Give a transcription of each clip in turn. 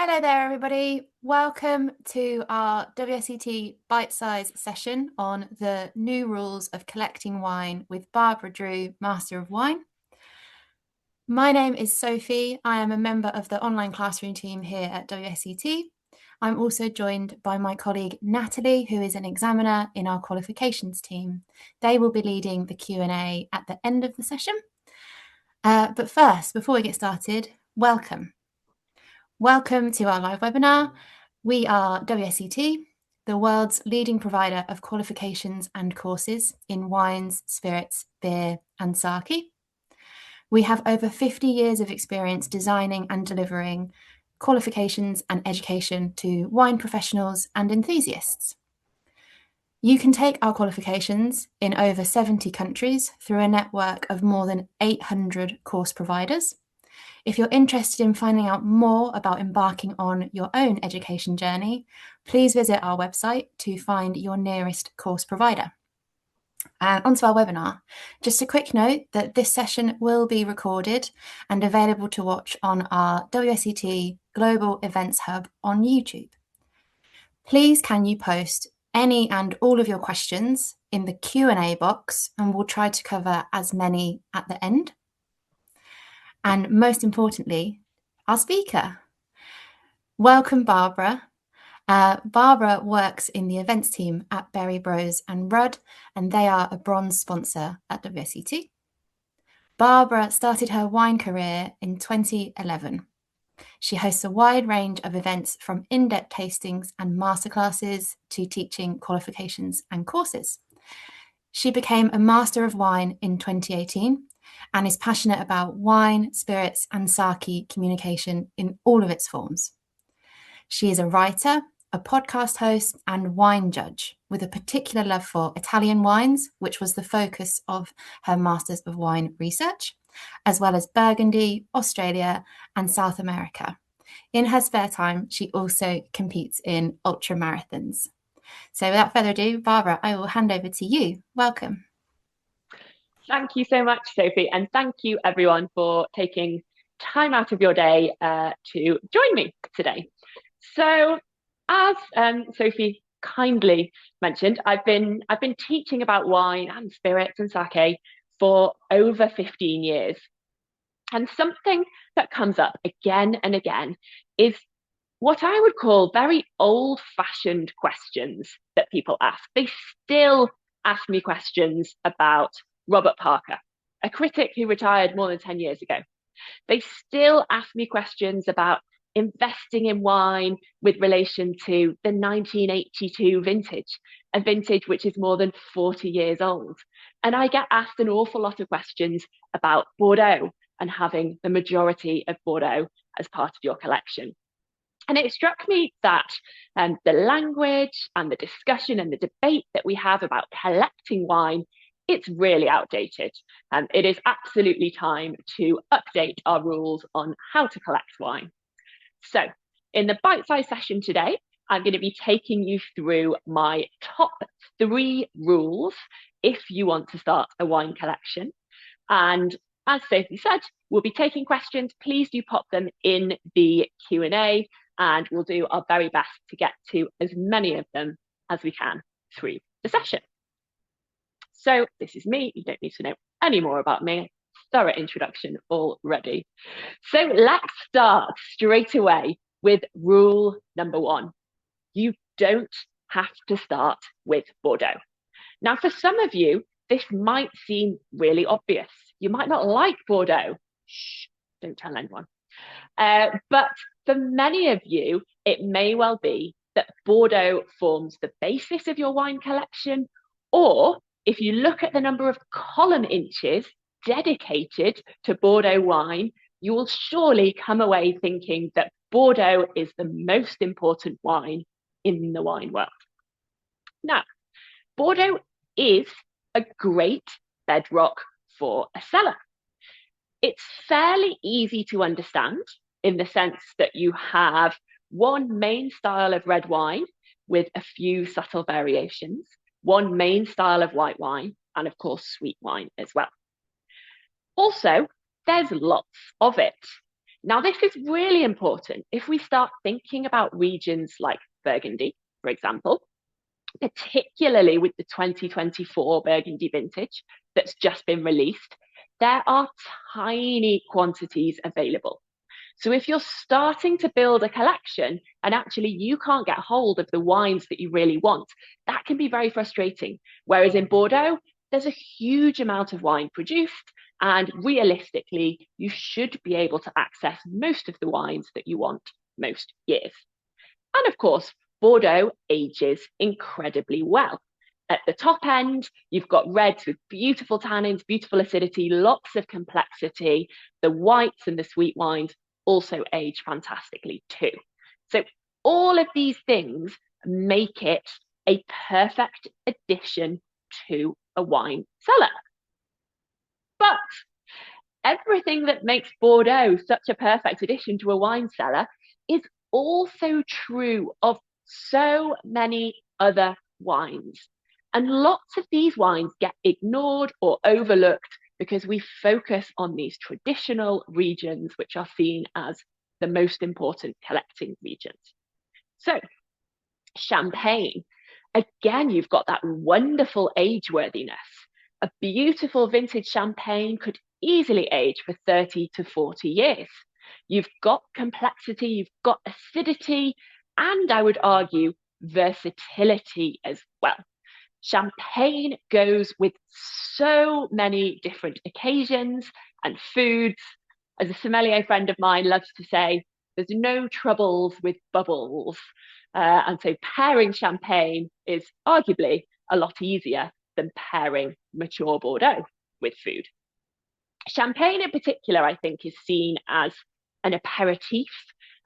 Hello there, everybody. Welcome to our WSET bite-sized session on the new rules of collecting wine with Barbara Drew, Master of Wine. My name is Sophie. I am a member of the online classroom team here at WSET. I'm also joined by my colleague Natalie, who is an examiner in our qualifications team. They will be leading the Q&A at the end of the session. But first, before we get started, welcome. Welcome to our live webinar. We are WSET, the world's leading provider of qualifications and courses in wines, spirits, beer, and sake. We have over 50 years of experience designing and delivering qualifications and education to wine professionals and enthusiasts. You can take our qualifications in over 70 countries through a network of more than 800 course providers. If you're interested in finding out more about embarking on your own education journey, please visit our website to find your nearest course provider. And onto our webinar. Just a quick note that this session will be recorded and available to watch on our WSET Global Events Hub on YouTube. Please can you post any and all of your questions in the Q&A box, and we'll try to cover as many at the end. And most importantly, our speaker. Welcome, Barbara. Barbara works in the events team at Berry Bros and Rudd, and they are a bronze sponsor at WSET. Barbara started her wine career in 2011. She hosts a wide range of events from in-depth tastings and masterclasses to teaching qualifications and courses. She became a Master of Wine in 2018 and is passionate about wine, spirits, and sake communication in all of its forms. She is a writer, a podcast host, and wine judge, with a particular love for Italian wines, which was the focus of her Masters of Wine research, as well as Burgundy, Australia, and South America. In her spare time, she also competes in ultra marathons. So without further ado, Barbara, I will hand over to you. Welcome. Thank you so much, Sophie, and thank you everyone for taking time out of your day to join me today. So, as Sophie kindly mentioned, I've been teaching about wine and spirits and sake for over 15 years. And something that comes up again and again is what I would call very old-fashioned questions that people ask. They still ask me questions about Robert Parker, a critic who retired more than 10 years ago. They still ask me questions about investing in wine with relation to the 1982 vintage, a vintage which is more than 40 years old. And I get asked an awful lot of questions about Bordeaux and having the majority of Bordeaux as part of your collection. And it struck me that the language and the discussion and the debate that we have about collecting wine, it's really outdated. And it is absolutely time to update our rules on how to collect wine. So in the bite-sized session today, I'm going to be taking you through my top 3 rules if you want to start a wine collection. And as Sophie said, we'll be taking questions. Please do pop them in the Q&A, and we'll do our very best to get to as many of them as we can through the session. So this is me. You don't need to know any more about me. Thorough introduction already. So let's start straight away with rule number 1. You don't have to start with Bordeaux. Now, for some of you, this might seem really obvious. You might not like Bordeaux. Shh, don't tell anyone. But for many of you, it may well be that Bordeaux forms the basis of your wine collection, or if you look at the number of column inches dedicated to Bordeaux wine, you will surely come away thinking that Bordeaux is the most important wine in the wine world. Now, Bordeaux is a great bedrock for a cellar. It's fairly easy to understand in the sense that you have one main style of red wine with a few subtle variations, one main style of white wine, and of course, sweet wine as well. Also, there's lots of it. Now, this is really important if we start thinking about regions like Burgundy, for example, particularly with the 2024 Burgundy vintage that's just been released. There are tiny quantities available. So if you're starting to build a collection and actually you can't get hold of the wines that you really want, that can be very frustrating. Whereas in Bordeaux, there's a huge amount of wine produced, and realistically, you should be able to access most of the wines that you want most years. And of course, Bordeaux ages incredibly well. At the top end, you've got reds with beautiful tannins, beautiful acidity, lots of complexity. The whites and the sweet wines also age fantastically too. So all of these things make it a perfect addition to a wine cellar. But everything that makes Bordeaux such a perfect addition to a wine cellar is also true of so many other wines. And lots of these wines get ignored or overlooked because we focus on these traditional regions, which are seen as the most important collecting regions. So, Champagne, again, you've got that wonderful age worthiness. A beautiful vintage champagne could easily age for 30 to 40 years. You've got complexity, you've got acidity, and I would argue versatility as well. Champagne goes with so many different occasions and foods. As a sommelier friend of mine loves to say, there's no troubles with bubbles. And so pairing champagne is arguably a lot easier than pairing mature Bordeaux with food. Champagne in particular, I think, is seen as an aperitif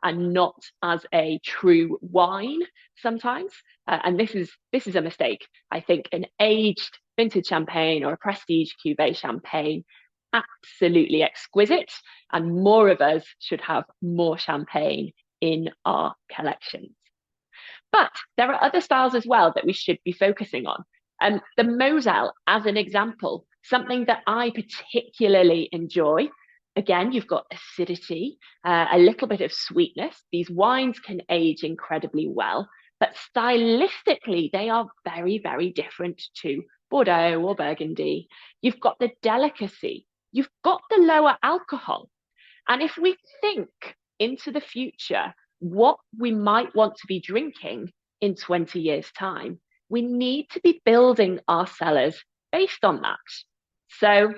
and not as a true wine sometimes. And this is a mistake. I think an aged vintage champagne or a prestige cuvee champagne, absolutely exquisite. And more of us should have more champagne in our collections. But there are other styles as well that we should be focusing on. The Moselle, as an example, something that I particularly enjoy. Again, you've got acidity, a little bit of sweetness. These wines can age incredibly well, but stylistically, they are very, very different to Bordeaux or Burgundy. You've got the delicacy, you've got the lower alcohol. And if we think into the future, what we might want to be drinking in 20 years' time, we need to be building our cellars based on that. So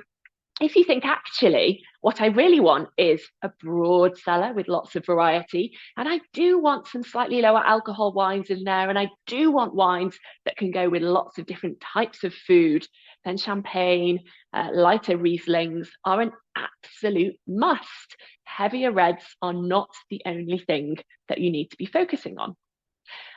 if you think actually what I really want is a broad cellar with lots of variety, and I do want some slightly lower alcohol wines in there, and I do want wines that can go with lots of different types of food, then champagne, lighter Rieslings are an absolute must. Heavier reds are not the only thing that you need to be focusing on.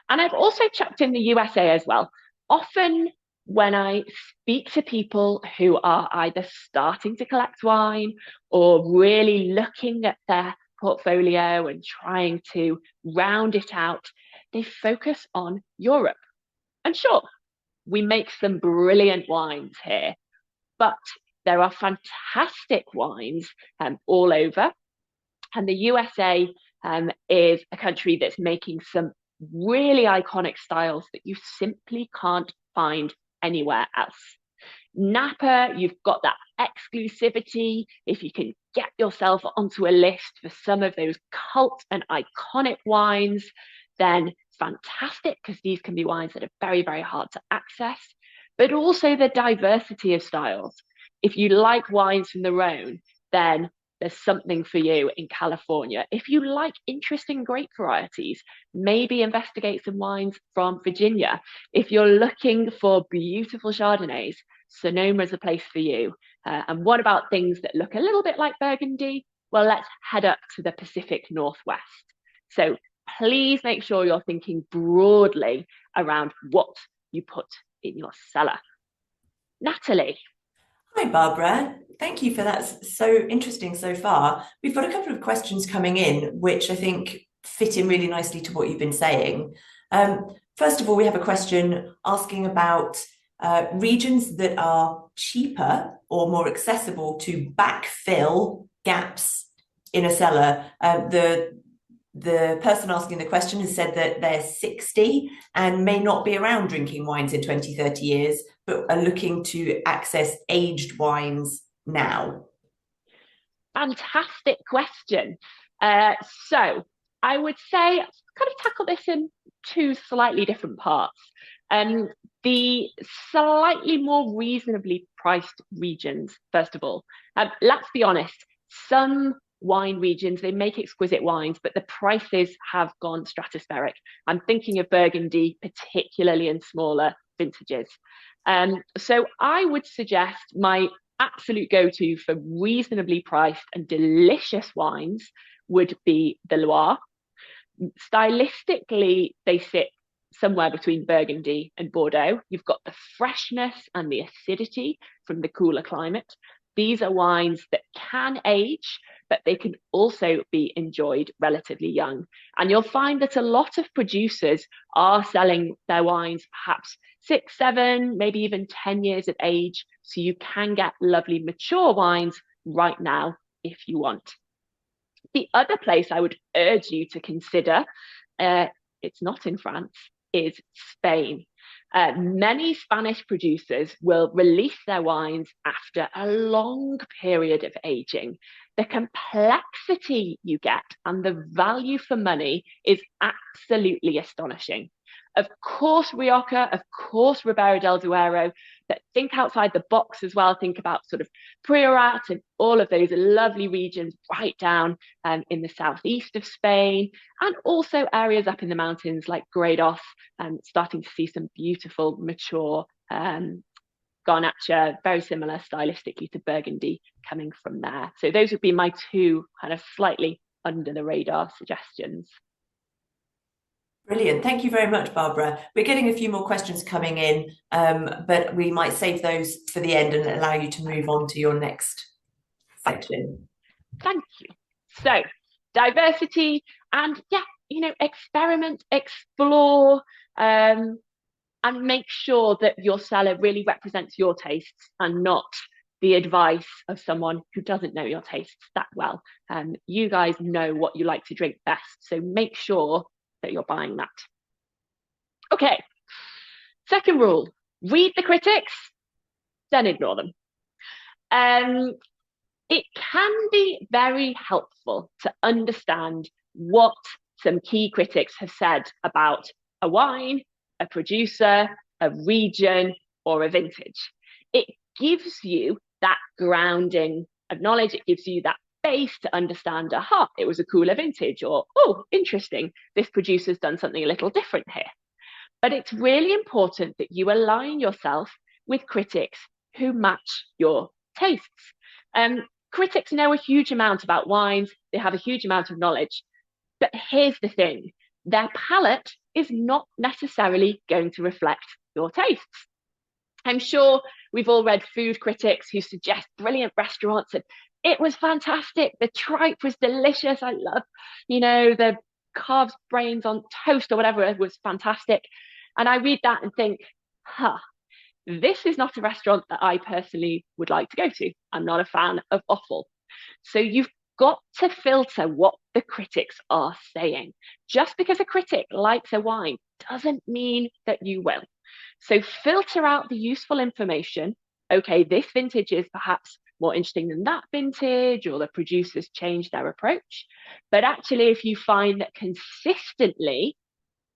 And I've also chucked in the USA as well. Often when I speak to people who are either starting to collect wine or really looking at their portfolio and trying to round it out, they focus on Europe. And sure, we make some brilliant wines here, but there are fantastic wines all over. And the USA is a country that's making some really iconic styles that you simply can't find anywhere else. Napa, you've got that exclusivity. If you can get yourself onto a list for some of those cult and iconic wines, then fantastic, because these can be wines that are very, very hard to access, but also the diversity of styles. If you like wines from the Rhone, then there's something for you in California. If you like interesting grape varieties, maybe investigate some wines from Virginia. If you're looking for beautiful Chardonnays, Sonoma is a place for you. And what about things that look a little bit like Burgundy? Well, let's head up to the Pacific Northwest. So please make sure you're thinking broadly around what you put in your cellar. Natalie. Hi, Barbara. Thank you for that. So interesting so far. We've got a couple of questions coming in, which I think fit in really nicely to what you've been saying. First of all, we have a question asking about regions that are cheaper or more accessible to backfill gaps in a cellar. The person asking the question has said that they're 60 and may not be around drinking wines in 20, 30 years, but are looking to access aged wines now. Fantastic question. So I would say kind of tackle this in two slightly different parts. The slightly more reasonably priced regions, first of all. Let's be honest, some wine regions, they make exquisite wines, but the prices have gone stratospheric. I'm thinking of Burgundy, particularly in smaller vintages. So I would suggest my absolute go-to for reasonably priced and delicious wines would be the Loire. Stylistically, they sit somewhere between Burgundy and Bordeaux. You've got the freshness and the acidity from the cooler climate. These are wines that can age, but they can also be enjoyed relatively young. And you'll find that a lot of producers are selling their wines perhaps 6, 7, maybe even 10 years of age. So you can get lovely mature wines right now if you want. The other place I would urge you to consider, it's not in France, is Spain. Many Spanish producers will release their wines after a long period of aging. The complexity you get and the value for money is absolutely astonishing. Of course, Rioja, of course, Ribera del Duero, but think outside the box as well. Think about sort of Priorat and all of those lovely regions right down in the southeast of Spain, and also areas up in the mountains like Gredos, starting to see some beautiful, mature Garnacha, very similar stylistically to Burgundy coming from there. So those would be my two kind of slightly under the radar suggestions. Brilliant. Thank you very much, Barbara. We're getting a few more questions coming in, but we might save those for the end and allow you to move on to your next section. Thank you. So, diversity and experiment, explore, and make sure that your cellar really represents your tastes and not the advice of someone who doesn't know your tastes that well. You guys know what you like to drink best, so make sure that you're buying that. Okay, second rule, read the critics, then ignore them. It can be very helpful to understand what some key critics have said about a wine, a producer, a region, or a vintage. It gives you that grounding of knowledge. It gives you that base to understand, aha, it was a cooler vintage, or, oh, interesting, this producer's done something a little different here. But it's really important that you align yourself with critics who match your tastes. Critics know a huge amount about wines, they have a huge amount of knowledge, but here's the thing, their palate is not necessarily going to reflect your tastes. I'm sure we've all read food critics who suggest brilliant restaurants and it was fantastic. The tripe was delicious. I love, the calves brains on toast or whatever. It was fantastic. And I read that and think, this is not a restaurant that I personally would like to go to. I'm not a fan of offal. So you've got to filter what the critics are saying. Just because a critic likes a wine doesn't mean that you will. So filter out the useful information. Okay, this vintage is perhaps more interesting than that vintage, or the producers changed their approach. But actually, if you find that consistently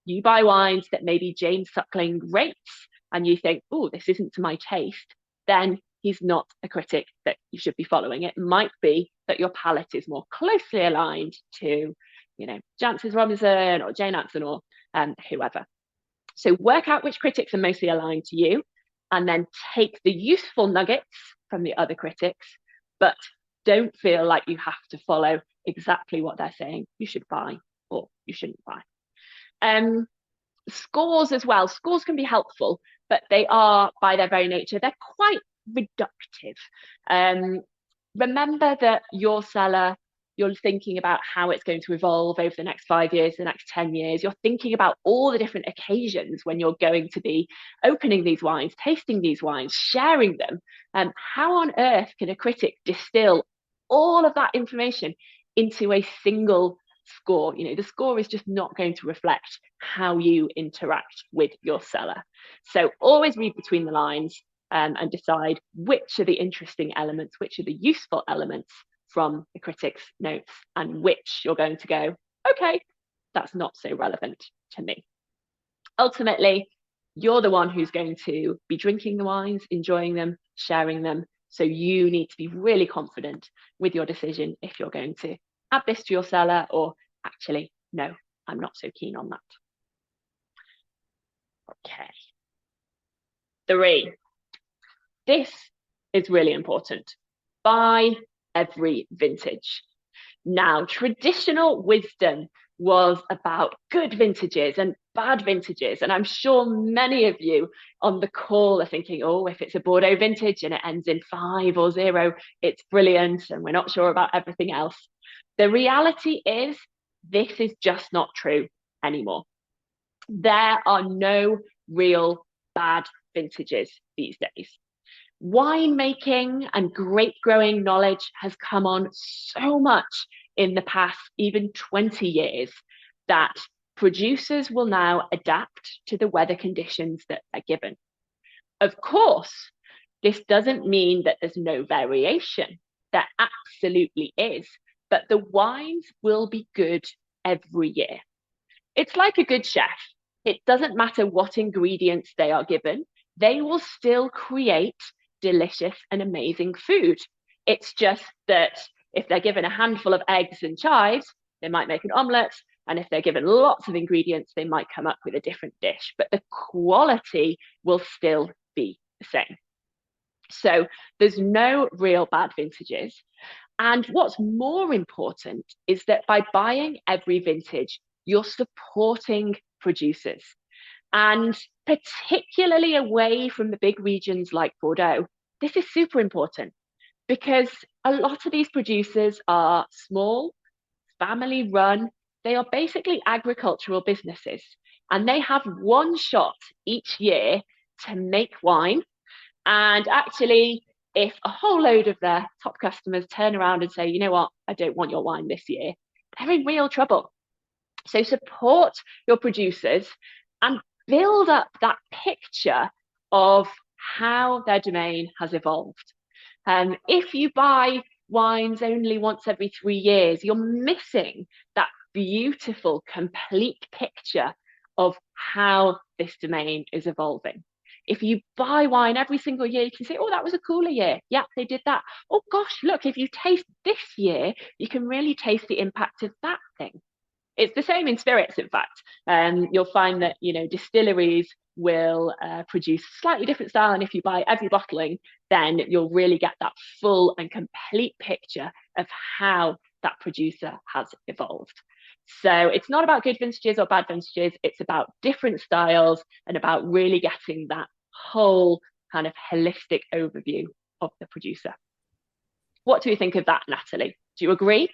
you buy wines that maybe James Suckling rates and you think, oh, this isn't to my taste, then he's not a critic that you should be following. It might be that your palate is more closely aligned to, Jancis Robinson or Jane Atson or whoever. So work out which critics are mostly aligned to you, and then take the useful nuggets from the other critics, but don't feel like you have to follow exactly what they're saying you should buy or you shouldn't buy. Scores as well. Scores can be helpful, but they are, by their very nature, they're quite reductive. Remember that your cellar, you're thinking about how it's going to evolve over the next 5 years, the next 10 years. You're thinking about all the different occasions when you're going to be opening these wines, tasting these wines, sharing them. How on earth can a critic distill all of that information into a single score. You know, the score is just not going to reflect how you interact with your cellar. So always read between the lines and decide which are the interesting elements, which are the useful elements from the critic's notes, and which you're going to go, okay, that's not so relevant to me. Ultimately, you're the one who's going to be drinking the wines, enjoying them, sharing them. So you need to be really confident with your decision if you're going to add this to your cellar, or actually, no, I'm not so keen on that. Okay. 3. This is really important. Buy every vintage. Now, traditional wisdom was about good vintages and bad vintages. And I'm sure many of you on the call are thinking, oh, if it's a Bordeaux vintage and it ends in 5 or 0, it's brilliant, and we're not sure about everything else. The reality is, this is just not true anymore. There are no real bad vintages these days. Winemaking and grape growing knowledge has come on so much in the past, even 20 years, that producers will now adapt to the weather conditions that are given. Of course, this doesn't mean that there's no variation. There absolutely is, but the wines will be good every year. It's like a good chef. It doesn't matter what ingredients they are given, they will still create delicious and amazing food. It's just that if they're given a handful of eggs and chives, they might make an omelette. And if they're given lots of ingredients, they might come up with a different dish, but the quality will still be the same. So there's no real bad vintages. And what's more important is that by buying every vintage, you're supporting producers. And particularly away from the big regions like Bordeaux, this is super important, because a lot of these producers are small, family run. They are basically agricultural businesses, and they have one shot each year to make wine. And actually, if a whole load of their top customers turn around and say, you know what, I don't want your wine this year, they're in real trouble. So support your producers and build up that picture of how their domain has evolved. If you buy wines only once every 3 years, you're missing that beautiful, complete picture of how this domain is evolving. If you buy wine every single year, you can say, oh, that was a cooler year. Yeah, they did that. Oh, gosh, look, if you taste this year, you can really taste the impact of that thing. It's the same in spirits, in fact. You'll find that, you know, distilleries will produce slightly different style. And if you buy every bottling, then you'll really get that full and complete picture of how that producer has evolved. So it's not about good vintages or bad vintages. It's about different styles and about really getting that whole kind of holistic overview of the producer. What do you think of that, Natalie? Do you agree?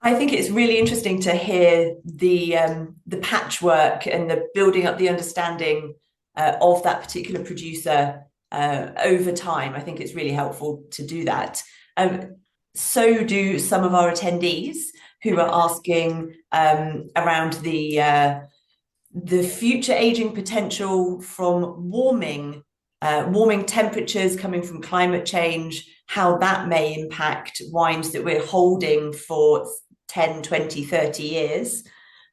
I think it's really interesting to hear the patchwork and the building up the understanding of that particular producer over time. I think it's really helpful to do that. So do some of our attendees who are asking around the future aging potential from warming temperatures coming from climate change, how that may impact wines that we're holding for 10, 20, 30 years.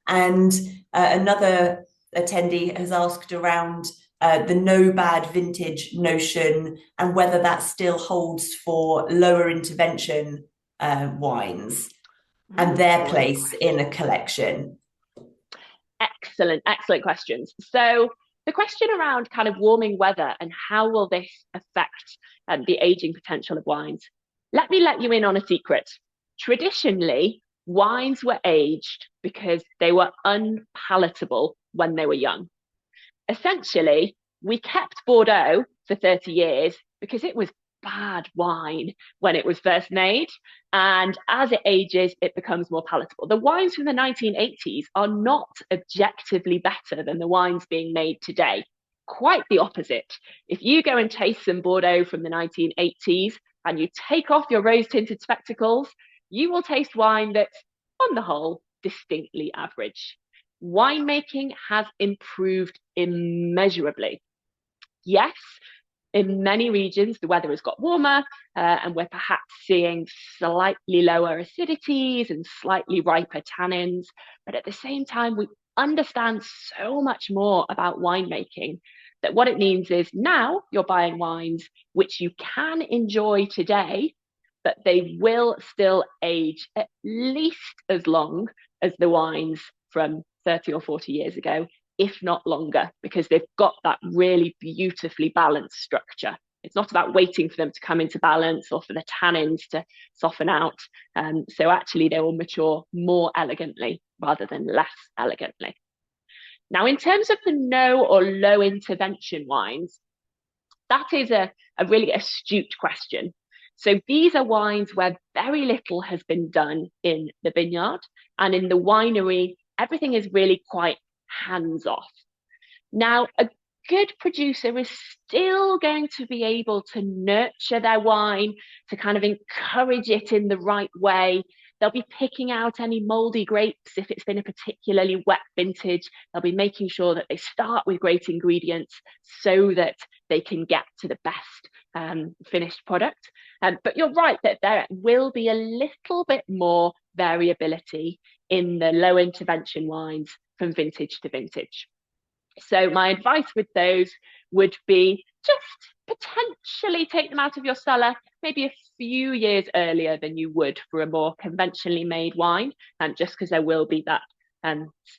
And another attendee has asked around the no bad vintage notion and whether that still holds for lower intervention wines and their place in a collection. Excellent questions. So the question around kind of warming weather and how will this affect the aging potential of wines, let me let you in on a secret. Traditionally, wines were aged because they were unpalatable when they were young. Essentially, we kept Bordeaux for 30 years because it was bad wine when it was first made, and as it ages it becomes more palatable. The wines from the 1980s are not objectively better than the wines being made today. Quite the opposite. If you go and taste some Bordeaux from the 1980s and you take off your rose-tinted spectacles, you will taste wine that's, on the whole, distinctly average. Winemaking has improved immeasurably. Yes, in many regions, the weather has got warmer, and we're perhaps seeing slightly lower acidities and slightly riper tannins. But at the same time, we understand so much more about winemaking that what it means is now you're buying wines which you can enjoy today, but they will still age at least as long as the wines from 30 or 40 years ago, if not longer, because they've got that really beautifully balanced structure. It's not about waiting for them to come into balance or for the tannins to soften out. So actually they will mature more elegantly rather than less elegantly. Now, in terms of the no or low intervention wines, that is a really astute question. So these are wines where very little has been done in the vineyard, and in the winery, everything is really quite hands off. Now, a good producer is still going to be able to nurture their wine, to kind of encourage it in the right way. They'll be picking out any moldy grapes if it's been a particularly wet vintage. They'll be making sure that they start with great ingredients so that they can get to the best finished product. But you're right that there will be a little bit more variability in the low intervention wines from vintage to vintage. So my advice with those would be just potentially take them out of your cellar maybe a few years earlier than you would for a more conventionally made wine, and just because there will be that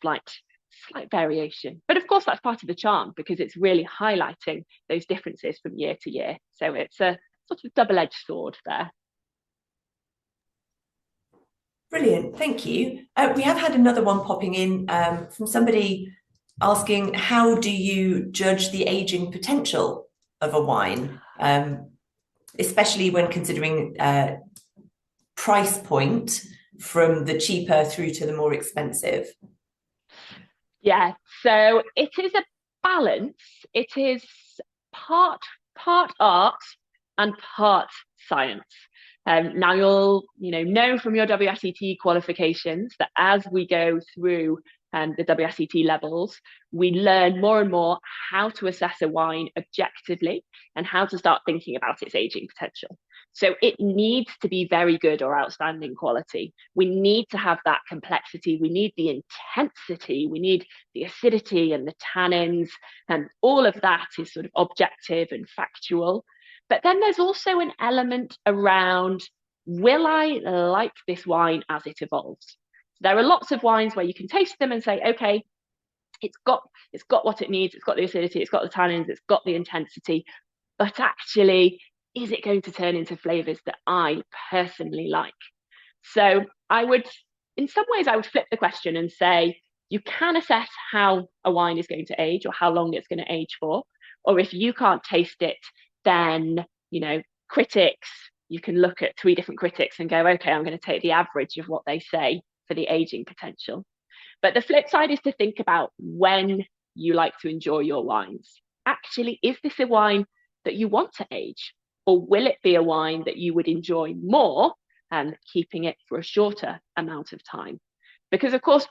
slight variation. But of course, that's part of the charm, because it's really highlighting those differences from year to year. So it's a sort of double-edged sword there. Brilliant, thank you. We have had another one popping in from somebody asking, how do you judge the aging potential of a wine, especially when considering price point from the cheaper through to the more expensive? Yeah, so it is a balance. It is part art and part science. Now you'll know from your WSET qualifications that as we go through the WSET levels, we learn more and more how to assess a wine objectively and how to start thinking about its aging potential. So it needs to be very good or outstanding quality. We need to have that complexity. We need the intensity. We need the acidity and the tannins, and all of that is sort of objective and factual. But then there's also an element around, will I like this wine as it evolves? There are lots of wines where you can taste them and say, okay, it's got what it needs, it's got the acidity, it's got the tannins, it's got the intensity, but actually, is it going to turn into flavors that I personally like? So in some ways, I would flip the question and say, you can assess how a wine is going to age or how long it's going to age for, or if you can't taste it, then, critics, you can look at 3 different critics and go, okay, I'm going to take the average of what they say for the aging potential. But the flip side is to think about when you like to enjoy your wines. Actually, is this a wine that you want to age? Or will it be a wine that you would enjoy more and keeping it for a shorter amount of time? Because, of course,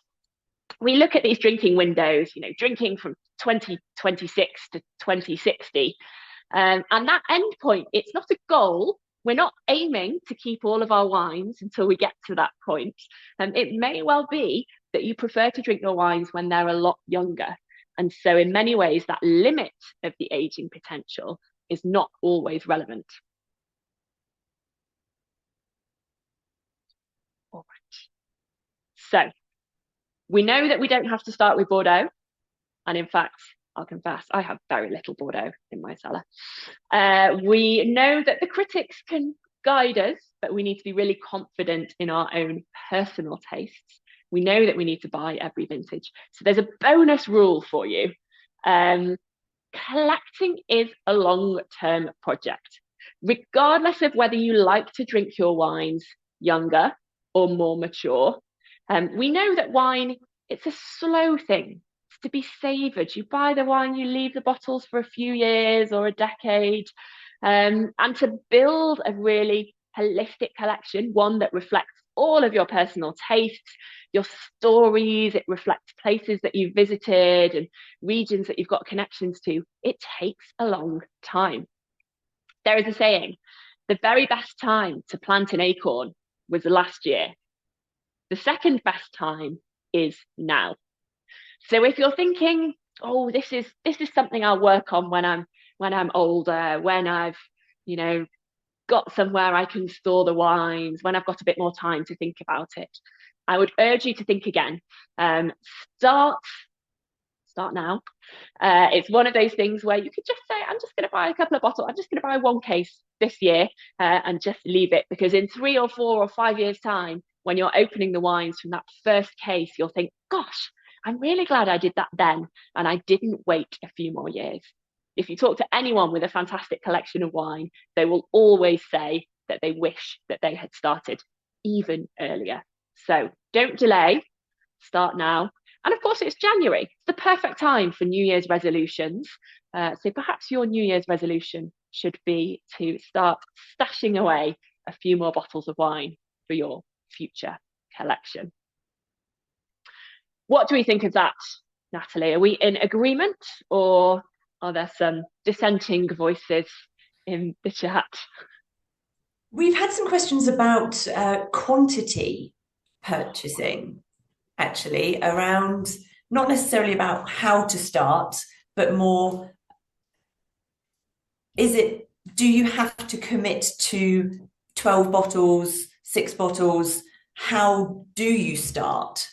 we look at these drinking windows, drinking from 2026 to 2060. And that end point, it's not a goal. We're not aiming to keep all of our wines until we get to that point. And it may well be that you prefer to drink your wines when they're a lot younger. And so in many ways, that limit of the aging potential is not always relevant. All right. So we know that we don't have to start with Bordeaux. And in fact, I'll confess, I have very little Bordeaux in my cellar. We know that the critics can guide us, but we need to be really confident in our own personal tastes. We know that we need to buy every vintage. So there's a bonus rule for you. Collecting is a long-term project. Regardless of whether you like to drink your wines younger or more mature, we know that wine, it's a slow thing. It's to be savoured. You buy the wine, you leave the bottles for a few years or a decade, and to build a really holistic collection, one that reflects all of your personal tastes, your stories. It reflects places that you've visited and regions that you've got connections to. It takes a long time. There is a saying, the very best time to plant an acorn was last year. The second best time is now. So if you're thinking, oh, this is something I'll work on when I'm older, when I've, got somewhere I can store the wines, when I've got a bit more time to think about it, I would urge you to think again. Start now. It's one of those things where you could just say, I'm just going to buy a couple of bottles. I'm just going to buy one case this year and just leave it, because in 3 or 4 or 5 years' time, when you're opening the wines from that first case, you'll think, gosh, I'm really glad I did that then, and I didn't wait a few more years. If you talk to anyone with a fantastic collection of wine, they will always say that they wish that they had started even earlier. So don't delay, start now. And of course, it's January. It's the perfect time for New Year's resolutions. So perhaps your New Year's resolution should be to start stashing away a few more bottles of wine for your future collection. What do we think of that, Natalie? Are we in agreement, or are there some dissenting voices in the chat? We've had some questions about quantity purchasing, actually, around not necessarily about how to start, but more, do you have to commit to 12 bottles, 6 bottles? How do you start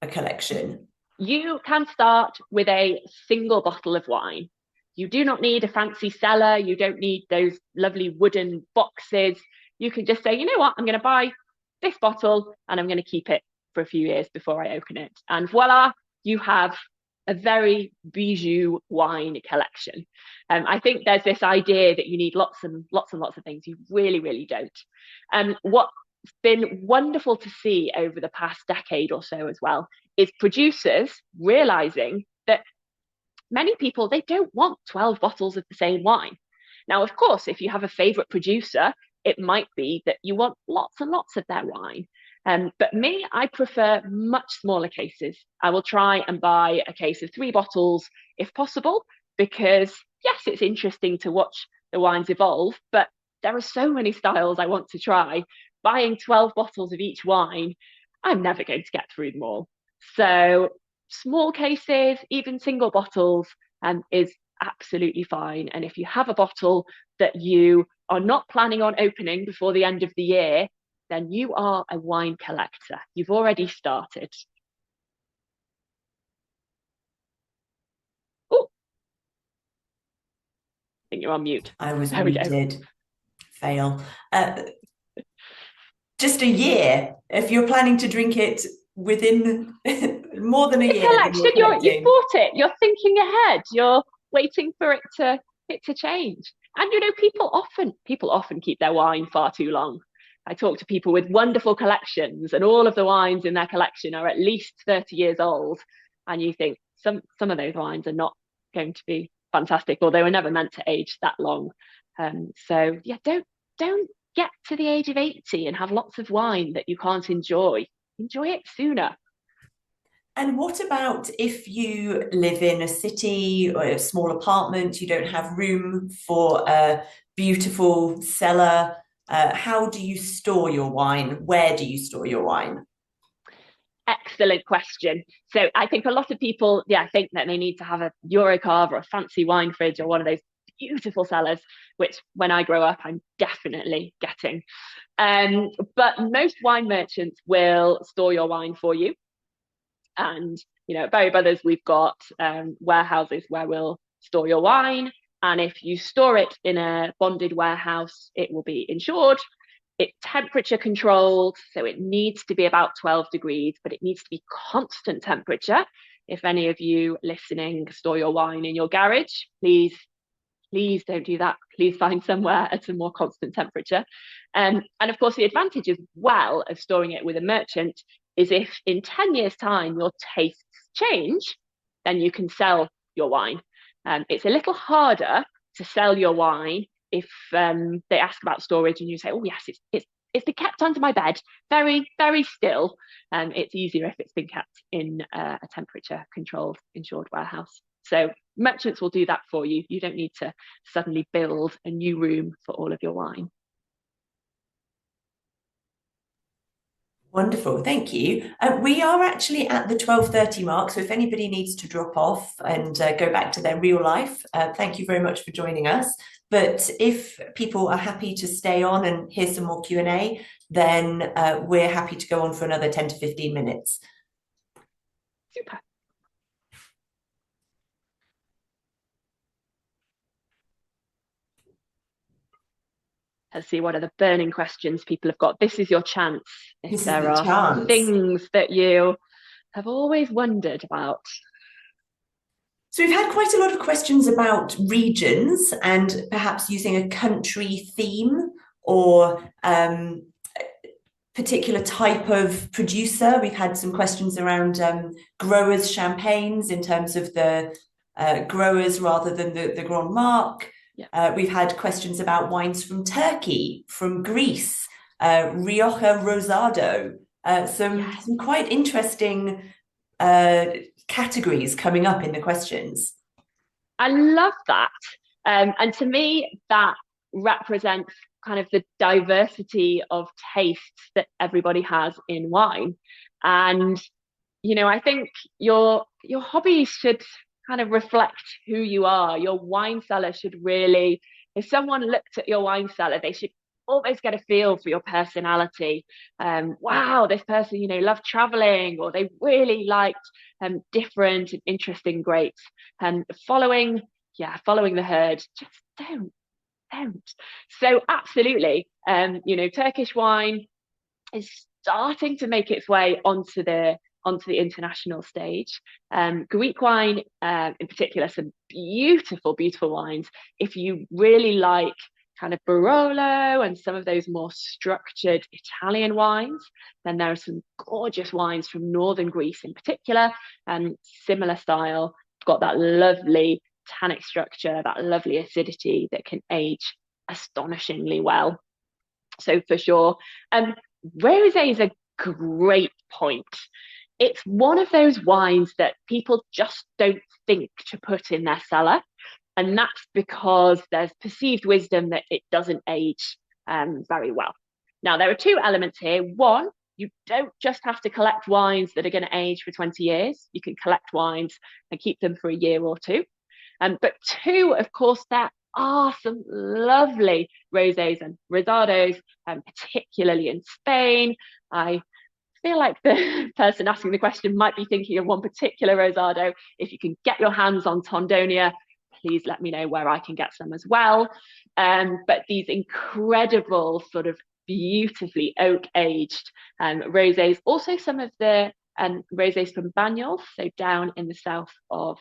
a collection? You can start with a single bottle of wine. You do not need a fancy cellar. You don't need those lovely wooden boxes. You can just say, you know what, I'm going to buy this bottle and I'm going to keep it for a few years before I open it. And voila, you have a very bijou wine collection. I think there's this idea that you need lots and lots and lots of things. You really, really don't. What's been wonderful to see over the past decade or so as well is producers realizing that many people, they don't want 12 bottles of the same wine. Now, of course, if you have a favorite producer, it might be that you want lots and lots of their wine. But me, I prefer much smaller cases. I will try and buy a case of 3 bottles if possible, because yes, it's interesting to watch the wines evolve, but there are so many styles I want to try. Buying 12 bottles of each wine, I'm never going to get through them all. So small cases, even single bottles, is absolutely fine. And if you have a bottle that you are not planning on opening before the end of the year, then you are a wine collector. You've already started. Oh, I think you're on mute. I was muted. Fail. Just a year. If you're planning to drink it within more than a year, collection, you've bought it. You're thinking ahead. You're waiting for it to change. And people often keep their wine far too long. I talk to people with wonderful collections, and all of the wines in their collection are at least 30 years old. And you think some of those wines are not going to be fantastic, or they were never meant to age that long. So yeah, don't get to the age of 80 and have lots of wine that you can't enjoy. Enjoy it sooner. And what about if you live in a city or a small apartment, you don't have room for a beautiful cellar? How do you store your wine? Where do you store your wine? Excellent question. So I think a lot of people, think that they need to have a Eurocarve or a fancy wine fridge or one of those beautiful cellars, which when I grow up, I'm definitely getting. But most wine merchants will store your wine for you. And, at Berry Brothers, we've got warehouses where we'll store your wine. And if you store it in a bonded warehouse, it will be insured. It's temperature controlled, so it needs to be about 12 degrees, but it needs to be constant temperature. If any of you listening store your wine in your garage, please don't do that. Please find somewhere at a more constant temperature. And of course, the advantage as well of storing it with a merchant is if in 10 years' time your tastes change, then you can sell your wine. It's a little harder to sell your wine if they ask about storage and you say, oh yes, it's it's been kept under my bed, very, very still. It's easier if it's been kept in a temperature controlled insured warehouse. So merchants will do that for you. You don't need to suddenly build a new room for all of your wine. Wonderful, thank you. We are actually at the 12:30 mark, so if anybody needs to drop off and go back to their real life, thank you very much for joining us. But if people are happy to stay on and hear some more Q&A, then we're happy to go on for another 10 to 15 minutes. Super. Let's see what are the burning questions people have got. This is your chance. If there are things that you have always wondered about. So we've had quite a lot of questions about regions and perhaps using a country theme or particular type of producer. We've had some questions around growers' champagnes in terms of the growers rather than the Grand Marque. Yeah. We've had questions about wines from Turkey, from Greece, Rioja Rosado, some quite interesting categories coming up in the questions. I love that. And to me, that represents kind of the diversity of tastes that everybody has in wine. And, you know, I think your hobby should kind of reflect who you are. Your wine cellar should really, if someone looked at your wine cellar, they should always get a feel for your personality. Wow, this person, you know, loved traveling, or they really liked different and interesting grapes. And following the herd, just don't. So absolutely, you know, Turkish wine is starting to make its way onto the international stage. Greek wine, in particular, some beautiful wines. If you really like kind of Barolo and some of those more structured Italian wines, then there are some gorgeous wines from northern Greece in particular, similar style, got that lovely tannic structure, that lovely acidity that can age astonishingly well. So for sure. Rosé is a great point. It's one of those wines that people just don't think to put in their cellar. And that's because there's perceived wisdom that it doesn't age very well. Now, there are two elements here. One, you don't just have to collect wines that are going to age for 20 years. You can collect wines and keep them for a year or two. But two, of course, there are some lovely rosés and rosados, particularly in Spain. I feel like the person asking the question might be thinking of one particular rosado. If you can get your hands on Tondonia, please let me know where I can get some as well. But these incredible sort of beautifully oak-aged rosés, also some of the rosés from Bagnols, so down in the south of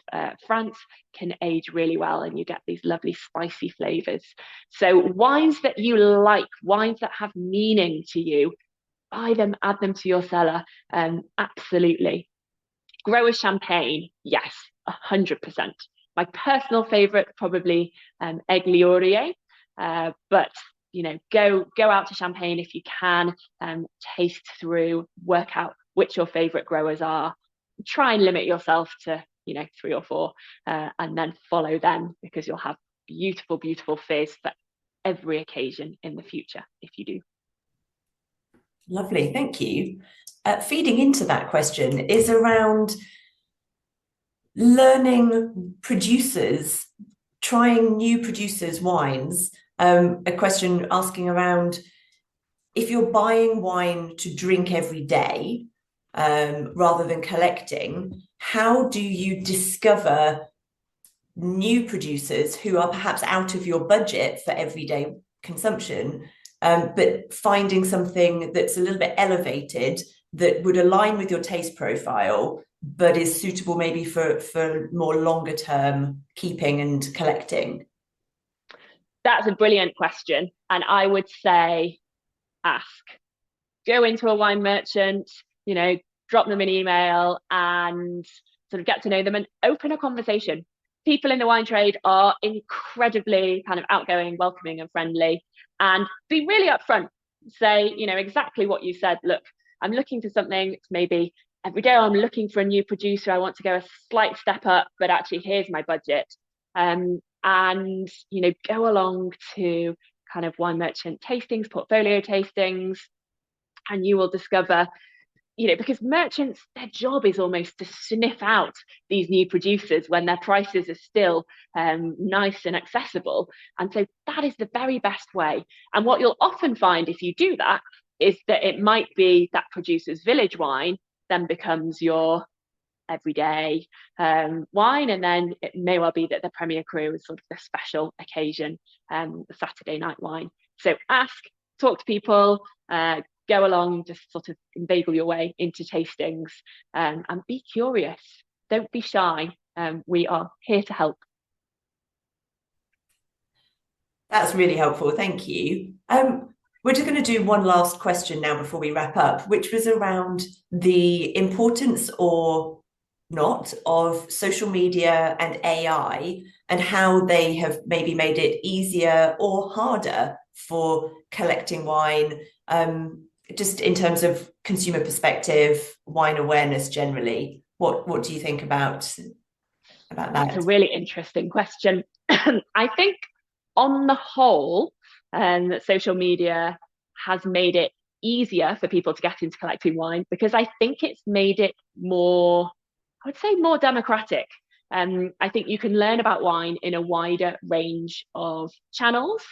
France, can age really well, and you get these lovely spicy flavors. So wines that you like, wines that have meaning to you, buy them, add them to your cellar. Absolutely. Grower champagne, yes, 100%. My personal favorite, probably Egliore, but you know, go out to Champagne if you can, taste through, work out which your favorite growers are. Try and limit yourself to, you know, 3 or 4, and then follow them, because you'll have beautiful fizz for every occasion in the future if you do. Lovely, thank you. Feeding into that question is around learning producers, trying new producers' wines. A question asking around, if you're buying wine to drink every day rather than collecting, how do you discover new producers who are perhaps out of your budget for everyday consumption, but finding something that's a little bit elevated that would align with your taste profile, but is suitable maybe for more longer term keeping and collecting? That's a brilliant question. And I would say, ask. Go into a wine merchant, you know, drop them an email and sort of get to know them and open a conversation. People in the wine trade are incredibly kind of outgoing, welcoming and friendly, and be really upfront. say, exactly what you said. Look, I'm looking for something. It's maybe every day I'm looking for a new producer. I want to go a slight step up, but actually here's my budget. And, go along to kind of wine merchant tastings, portfolio tastings, and you will discover, because merchants, their job is almost to sniff out these new producers when their prices are still nice and accessible. And so that is the very best way. And what you'll often find if you do that is that it might be that producer's village wine then becomes your everyday wine, and then it may well be that the Premier Cru is sort of the special occasion, the Saturday night wine. So ask, talk to people, go along, just sort of inveigle your way into tastings, and be curious. Don't be shy. We are here to help. That's really helpful. Thank you. We're just going to do one last question now before we wrap up, which was around the importance or not of social media and AI, and how they have maybe made it easier or harder for collecting wine, just in terms of consumer perspective, wine awareness generally. What do you think about that? That's a really interesting question. I think on the whole, that social media has made it easier for people to get into collecting wine, because I think it's made it more, I would say, more democratic. I think you can learn about wine in a wider range of channels,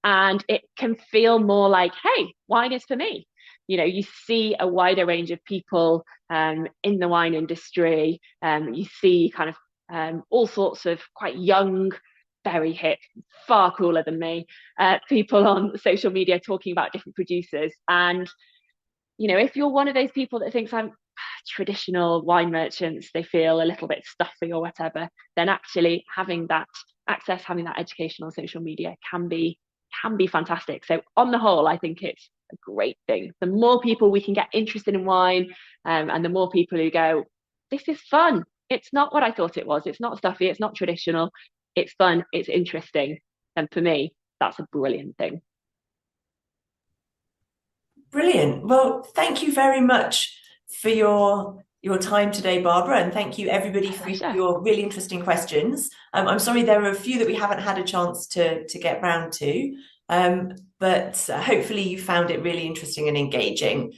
and it can feel more like, hey, wine is for me. You see a wider range of people in the wine industry. You see kind of all sorts of quite young, very hip, far cooler than me, people on social media talking about different producers. And, if you're one of those people that thinks I'm traditional wine merchants, they feel a little bit stuffy or whatever, then actually having that access, having that education on social media can be fantastic. So on the whole, I think it's a great thing. The more people we can get interested in wine, and the more people who go, this is fun. It's not what I thought it was. It's not stuffy. It's not traditional. It's fun. It's interesting. And for me, that's a brilliant thing. Brilliant. Well, thank you very much for your time today, Barbara, and thank you everybody for your really interesting questions. I'm sorry there are a few that we haven't had a chance to get round to, but hopefully you found it really interesting and engaging.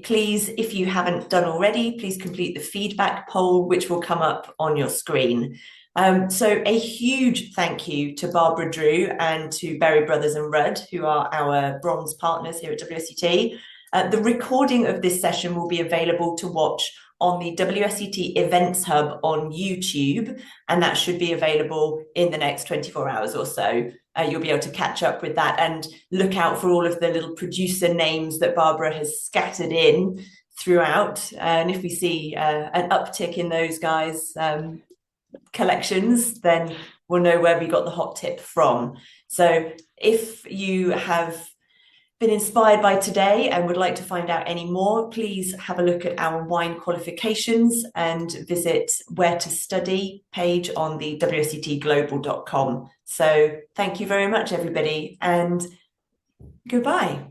Please, if you haven't done already, please complete the feedback poll, which will come up on your screen. So a huge thank you to Barbara Drew and to Berry Brothers and Rudd, who are our bronze partners here at WSET. The recording of this session will be available to watch on the WSET Events Hub on YouTube, and that should be available in the next 24 hours or so. You'll be able to catch up with that and look out for all of the little producer names that Barbara has scattered in throughout. And if we see an uptick in those guys' collections, then we'll know where we got the hot tip from. So if you have been inspired by today and would like to find out any more, please have a look at our wine qualifications and visit Where to Study page on the wsetglobal.com. So thank you very much, everybody, and goodbye.